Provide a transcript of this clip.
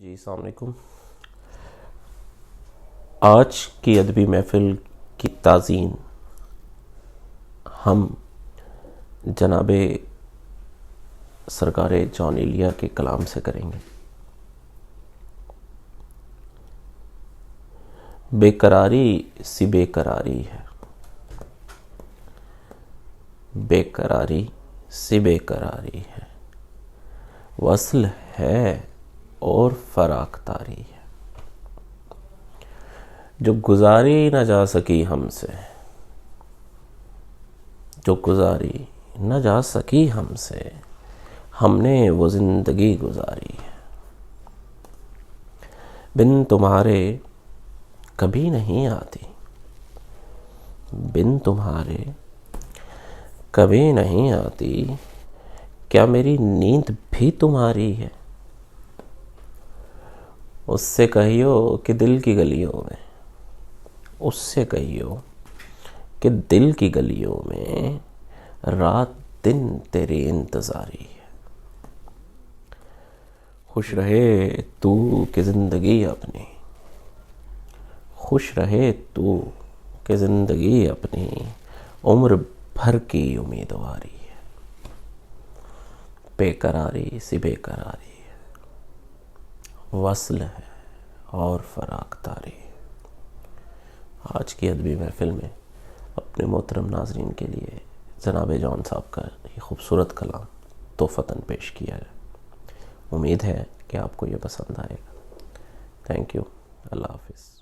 जी अस्सलाम वालेकुम। आज की अदबी महफ़िल की ताज़ीन हम जनाबे सरकार जॉन एलिया के कलाम से करेंगे। बेकरारी सी बेकरारी है, बेकरारी सी बेकरारी है, वस्ल है और फराक तारी है। जो गुजारी न जा सकी हमसे, जो गुजारी न जा सकी हमसे, हमने वो जिंदगी गुजारी है। बिन तुम्हारे कभी नहीं आती, बिन तुम्हारे कभी नहीं आती, क्या मेरी नींद भी तुम्हारी है। उससे कहियो कि दिल की गलियों में, उससे कहियो कि दिल की गलियों में रात दिन तेरी इंतज़ारी है। खुश रहे तू कि ज़िंदगी अपनी, खुश रहे तू कि ज़िंदगी अपनी उम्र भर की उम्मीदवारी है। बेकरारी सी बेकरारी है, वस्ल है और फराक तारी। आज की अदबी महफ़िल में अपने मोहतरम नाज़रीन के लिए जनाब जॉन साहब का ये खूबसूरत कलाम तोहफ़तन पेश किया है। उम्मीद है कि आपको ये पसंद आएगा। Thank you. अल्लाह हाफ़िज़।